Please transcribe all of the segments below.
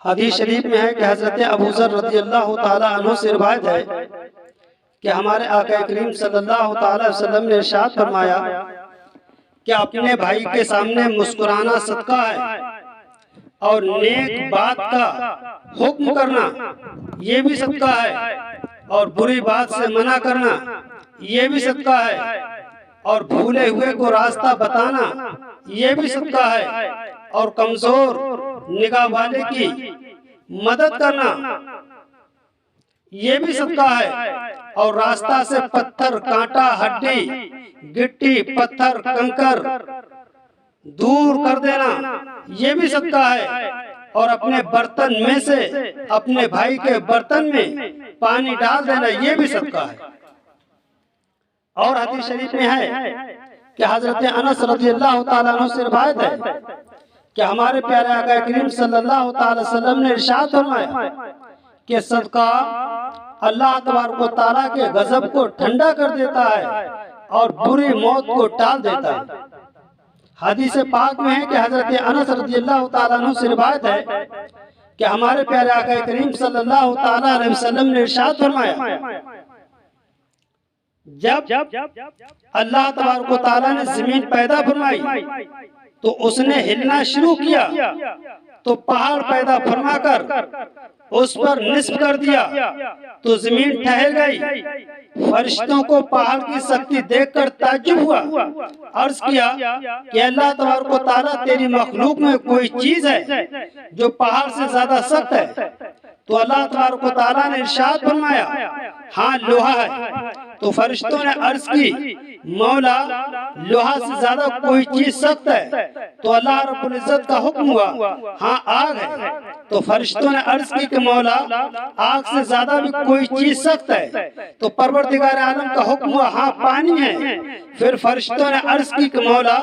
حدیث شریف میں ہے کہ حضرت ابو ذر رضی اللہ تعالیٰ عنہ سے روایت ہے کہ ہمارے آقا کریم صلی اللہ تعالیٰ علیہ وسلم نے ارشاد فرمایا کہ اپنے بھائی کے سامنے مسکرانا صدقہ ہے اور نیک بات کا حکم کرنا یہ بھی صدقہ ہے اور بری بات سے منع کرنا یہ بھی صدقہ ہے اور بھولے ہوئے کو راستہ بتانا یہ بھی صدقہ ہے اور کمزور نگاہ والے کی مدد کرنا یہ بھی صدقہ ہے اور راستہ سے پتھر کانٹا ہڈی گٹی پتھر کنکر دور کر دینا یہ بھی صدقہ ہے اور اپنے برتن میں سے اپنے بھائی کے برتن میں پانی ڈال دینا یہ بھی صدقہ ہے۔ اور حدیث شریف میں ہے کہ حضرت انس رضی اللہ تعالیٰ عنہ سے روایت ہے کہ ہمارے پیارے آقا کریم صلی اللہ تعالیٰ وسلم نے ارشاد فرمایا کہ صدقہ اللہ تبارک و تعالیٰ کے غضب کو ٹھنڈا کر دیتا ہے اور بری موت کو ٹال دیتا ہے۔ حدیث پاک میں ہے کہ حضرت انس رضی اللہ تعالیٰ عنہ سے روایت ہے کہ ہمارے پیارے آقا کریم صلی اللہ تعالیٰ علیہ وسلم نے ارشاد فرمایا جب اللہ تبارک و تعالیٰ نے زمین پیدا فرمائی تو اس نے ہلنا شروع کیا تو پہاڑ پیدا فرما کر اس پر نصب کر دیا تو زمین ٹھہر گئی۔ فرشتوں کو پہاڑ کی سختی دیکھ کر تعجب ہوا، عرض کیا کہ اللہ تبارک و تعالیٰ تیری مخلوق میں کوئی چیز ہے جو پہاڑ سے زیادہ سخت ہے؟ تو اللہ تبارک و تعالیٰ نے ارشاد فرمایا ہاں لوہا ہے۔ تو فرشتوں نے عرض کی مولا لوہا سے زیادہ کوئی چیز سخت ہے؟ تو اللہ رب العزت کا حکم ہوا ہاں آگ ہے۔ تو فرشتوں نے عرض کی کہ مولا آگ سے زیادہ بھی کوئی چیز سخت ہے؟ تو پروردگار عالم کا حکم ہوا ہاں پانی ہے۔ پھر فرشتوں نے عرض کی کہ مولا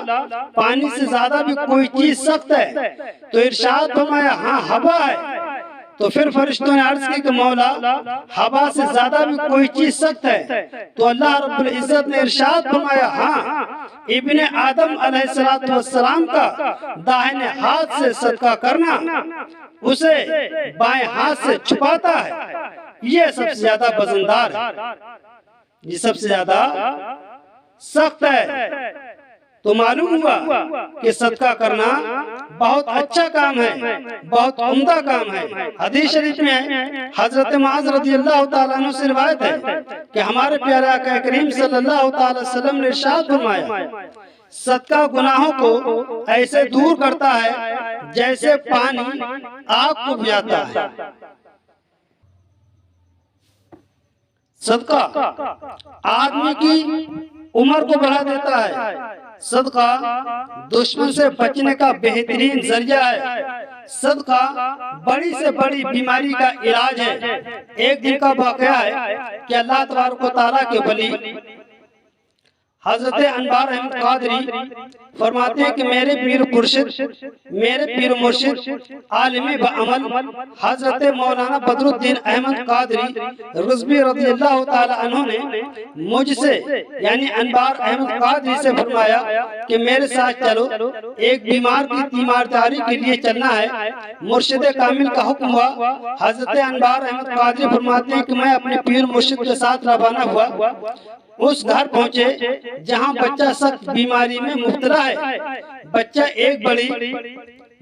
پانی سے زیادہ بھی کوئی چیز سخت ہے؟ تو ارشاد فرمایا ہاں ہوا ہے۔ تو پھر فرشتوں نے عرض کی کہ مولا ہوا سے زیادہ بھی کوئی چیز سخت ہے؟ تو اللہ رب العزت نے ارشاد فرمایا ہاں ابن آدم علیہ السلام کا داہنے ہاتھ سے صدقہ کرنا اسے بائیں ہاتھ سے چھپاتا ہے، یہ سب سے زیادہ وزندار ہے، یہ سب سے زیادہ سخت ہے۔ تو معلوم ہوا کہ صدقہ کرنا بہت اچھا کام ہے، بہت عمدہ کام ہے۔ حدیث شریف میں حضرت معاذ رضی اللہ تعالیٰ عنہ سے روایت ہے کہ ہمارے پیارے آقا کریم صلی اللہ تعالیٰ وسلم نے ارشاد فرمایا صدقہ گناہوں کو ایسے دور کرتا ہے جیسے پانی آگ کو بجھاتا ہے۔ صدقہ آدمی کی عمر کو بڑھا دیتا ہے، صدقہ دشمن سے بچنے کا بہترین ذریعہ ہے، صدقہ بڑی سے بڑی بیماری کا علاج ہے۔ ایک دن کا واقعہ ہے کہ اللہ تبارک و تعالیٰ کے ولی حضرت انوار احمد قادری فرماتے ہیں کہ میرے پیر مرشد عالم بعمل حضرت مولانا بدر الدین احمد قادری رضوی رضی اللہ تعالی عنہ نے مجھ سے یعنی انوار احمد قادری سے فرمایا کہ میرے ساتھ چلو، ایک بیمار کی تیمارداری کے لیے چلنا ہے۔ مرشد کامل کا حکم ہوا۔ حضرت انوار احمد قادری فرماتے ہیں کہ میں اپنے پیر مرشد کے ساتھ روانہ ہوا، اس گھر پہنچے جہاں بچہ سخت بیماری میں مبتلا ہے۔ بچہ ایک بڑی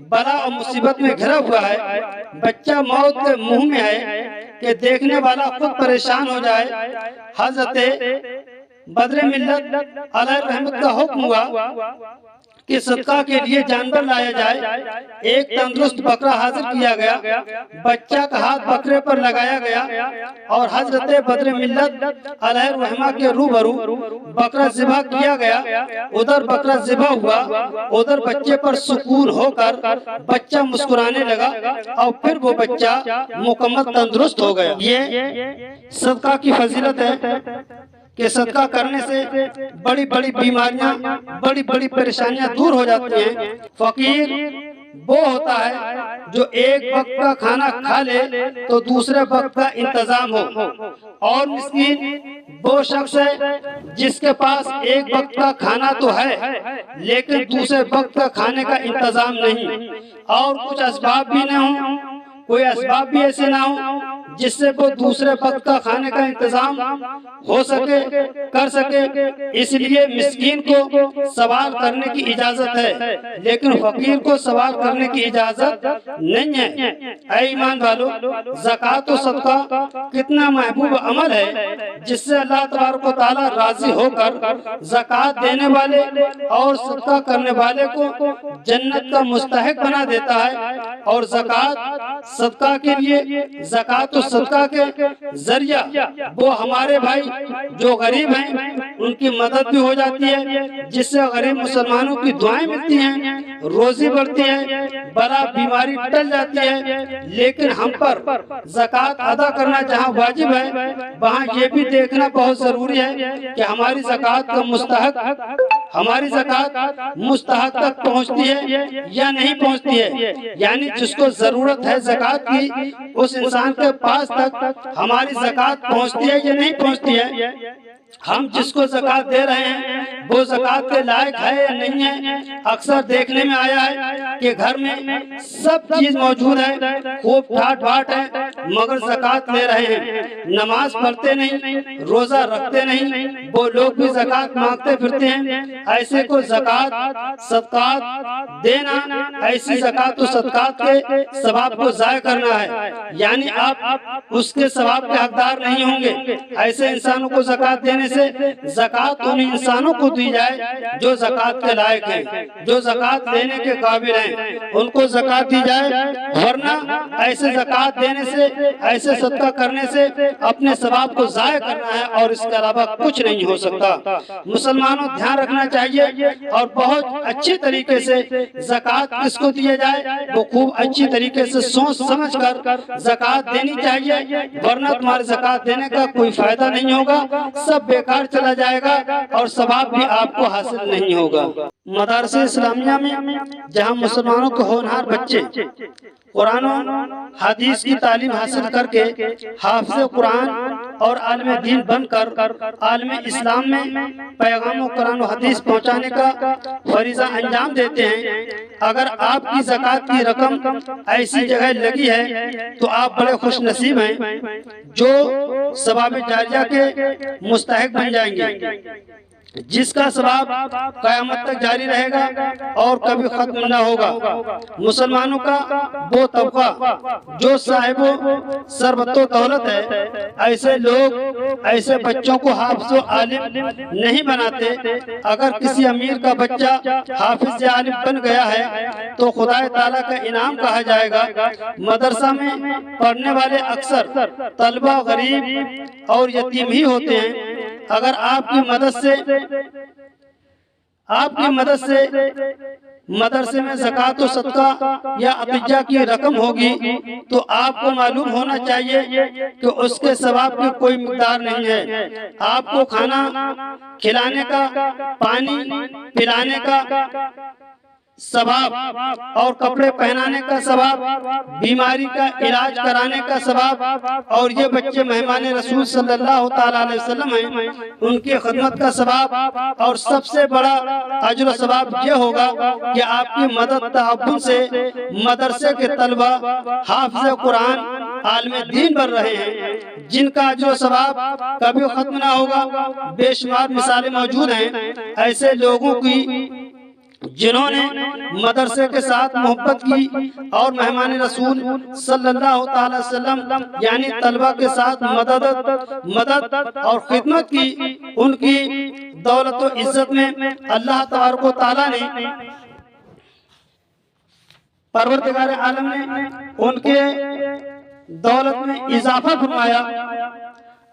بلا اور مصیبت میں گھرا ہوا ہے، بچہ موت کے منہ میں ہے کہ دیکھنے والا خود پریشان ہو جائے۔ حضرت بدر ملت علیہ رحمت کا حکم ہوا کہ صدقہ کے لیے جانور لایا جائے۔ ایک تندرست بکرا حاضر کیا گیا، بچہ کا ہاتھ بکرے پر لگایا گیا اور حضرت بدر ملت علیہ رحمہ کے روبرو بکرا ذبح کیا گیا۔ ادھر بکرا ذبح ہوا، ادھر بچے پر سکون ہو کر بچہ مسکرانے لگا اور پھر وہ بچہ مکمل تندرست ہو گیا۔ یہ صدقہ کی فضیلت ہے کہ صدقہ کرنے سے بڑی بڑی بیماریاں، بڑی بڑی پریشانیاں دور ہو جاتی ہیں۔ فقیر وہ ہوتا ہے جو ایک وقت کا کھانا کھا لے تو دوسرے وقت کا انتظام ہو، اور مسکین وہ شخص ہے جس کے پاس ایک وقت کا کھانا تو ہے لیکن دوسرے وقت کا کھانے کا انتظام نہیں اور کچھ اسباب بھی نہ ہوں کوئی اسباب بھی ایسے نہ ہو جس سے وہ دوسرے وقت کا کھانے کا انتظام ہو سکے کر سکے، اس لیے مسکین کو سوال کرنے کی اجازت ہے لیکن فقیر کو سوال کرنے کی اجازت نہیں ہے۔ اے ایمان والو، زکوٰۃ و صدقہ کتنا محبوب عمل ہے جس سے اللہ تبارک و تعالیٰ راضی ہو کر زکوٰۃ دینے والے اور صدقہ کرنے والے کو جنت کا مستحق بنا دیتا ہے، اور زکوٰۃ صدقہ کے لیے زکوٰۃ و صدقہ کے ذریعہ وہ ہمارے بھائی جو غریب ہیں ان کی مدد بھی ہو جاتی ہے، جس سے غریب مسلمانوں کی دعائیں ملتی ہیں، روزی بڑھتی ہے، بلا بیماری ٹل جاتی ہے۔ لیکن ہم پر زکوٰۃ ادا کرنا جہاں واجب ہے وہاں یہ بھی دیکھنا بہت ضروری ہے کہ ہماری زکوٰۃ کا مستحق تک پہنچتی ہے یا نہیں پہنچتی ہے، یعنی جس کو ضرورت ہے زکوٰۃ کی اس انسان کے پاس تک ہماری زکوٰۃ پہنچتی ہے یا نہیں پہنچتی ہے۔ ہم جس کو زکوٰۃ دے رہے ہیں وہ زکوٰۃ کے لائق ہے یا نہیں ہے۔ اکثر دیکھنے میں آیا ہے کہ گھر میں سب چیز موجود ہے، خوب ٹھاٹ بھاٹ ہے، مگر زکوٰۃ لے رہے ہیں، نماز پڑھتے نہیں، روزہ رکھتے نہیں، وہ لوگ بھی زکوٰۃ مانگتے پھرتے ہیں۔ ایسے کو زکوٰۃ صدقات دینا، ایسی زکوٰۃ و صدقات کے ثواب کو ضائع کرنا ہے، یعنی آپ اس کے ثواب کے حقدار نہیں ہوں گے۔ ایسے انسانوں کو زکوٰۃ دینے سے زکوٰۃ ان انسانوں کو دی جائے جو زکوٰۃ کے لائق ہیں، جو زکوٰۃ لینے کے قابل ہیں، ان کو زکوٰۃ دی جائے، ورنہ ایسے زکوٰۃ دینے سے، ایسے صدقہ کرنے سے اپنے ثواب کو ضائع کرنا ہے اور اس کے علاوہ کچھ نہیں ہو سکتا۔ مسلمانوں دھیان رکھنا چاہیے اور بہت اچھی طریقے سے زکوٰۃ کس کو دیے جائے وہ خوب اچھی طریقے سے سوچ سمجھ کر زکوٰۃ دینی چاہیے، ورنہ تمہارے زکوٰۃ دینے کا کوئی فائدہ نہیں ہوگا، سب بیکار چلا جائے گا اور ثواب بھی آپ کو حاصل نہیں ہوگا۔ مدارس اسلامیہ میں جہاں مسلمانوں کے ہونہار بچے قرآن و حدیث کی تعلیم حاصل کر کے حافظ قرآن اور عالم دین بن کر عالم اسلام میں پیغام و قرآن و حدیث پہنچانے کا فریضہ انجام دیتے ہیں، اگر آپ کی زکوٰۃ کی رقم ایسی جگہ لگی ہے تو آپ بڑے خوش نصیب ہیں جو ثواب جاریہ کے مستحق بن جائیں گے، جس کا ثواب قیامت تک جاری رہے گا اور کبھی ختم نہ ہوگا۔ مسلمانوں کا وہ طبقہ جو صاحب ثروت و دولت ہے، ایسے لوگ ایسے بچوں کو حافظ و عالم نہیں بناتے۔ اگر کسی امیر کا بچہ حافظ یا عالم بن گیا ہے تو خدا تعالیٰ کا انعام کہا جائے گا۔ مدرسہ میں پڑھنے والے اکثر طلبہ غریب اور یتیم ہی ہوتے ہیں، اگر آپ کی مدد سے مدرسے میں زکوٰۃ و صدقہ یا عطیہ کی رقم ہوگی تو آپ کو معلوم ہونا چاہیے کہ اس کے ثواب کی کوئی مقدار نہیں ہے۔ آپ کو کھانا کھلانے کا، پانی پلانے کا ثواب اور کپڑے پہنانے کا ثواب، بیماری کا علاج کرانے کا ثواب، اور یہ بچے مہمان رسول صلی اللہ تعالیٰ علیہ وسلم ہیں، ان کی خدمت کا ثواب، اور سب سے بڑا اجر و ثواب یہ ہوگا کہ آپ کی مدد تعاون سے مدرسے کے طلبہ حافظ قرآن عالم دین بن رہے ہیں، جن کا اجر و ثواب کبھی ختم نہ ہوگا۔ بے شمار مثالیں موجود ہیں ایسے لوگوں کی جنہوں نے مدرسے کے ساتھ محبت کی اور مہمان رسول صلی اللہ تعالی وسلم یعنی طلبہ کے ساتھ مدد اور خدمت کی۔ ان کی دولت و عزت میں اللہ تبارک و تعالیٰ نے، پروردگار عالم نے ان کے دولت میں اضافہ فرمایا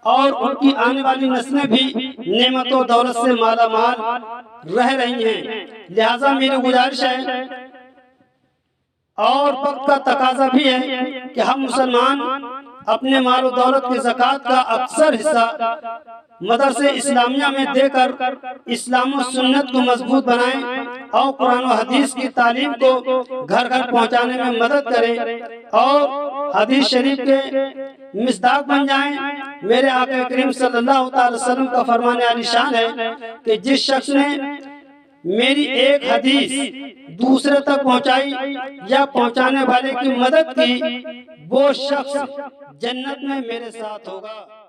اور ان کی آنے والی نسلیں بھی نعمت و دولت سے مالا مال رہ رہی ہیں۔ لہٰذا میری گزارش ہے اور وقت کا تقاضا بھی ہے کہ ہم مسلمان اپنے مال و دولت کی زکوٰۃ کا اکثر حصہ مدرسے اسلامیہ میں دے کر اسلام و سنت کو مضبوط بنائیں اور قرآن و حدیث کی تعلیم کو گھر گھر پہنچانے میں مدد کریں اور حدیث شریف کے مصداق بن جائیں۔ میرے آقا کریم صلی اللہ علیہ وسلم کا فرمان عالی شان ہے کہ جس شخص نے میری ایک حدیث دوسرے تک پہنچائی یا پہنچانے والے کی مدد کی، وہ شخص جنت میں میرے ساتھ ہوگا۔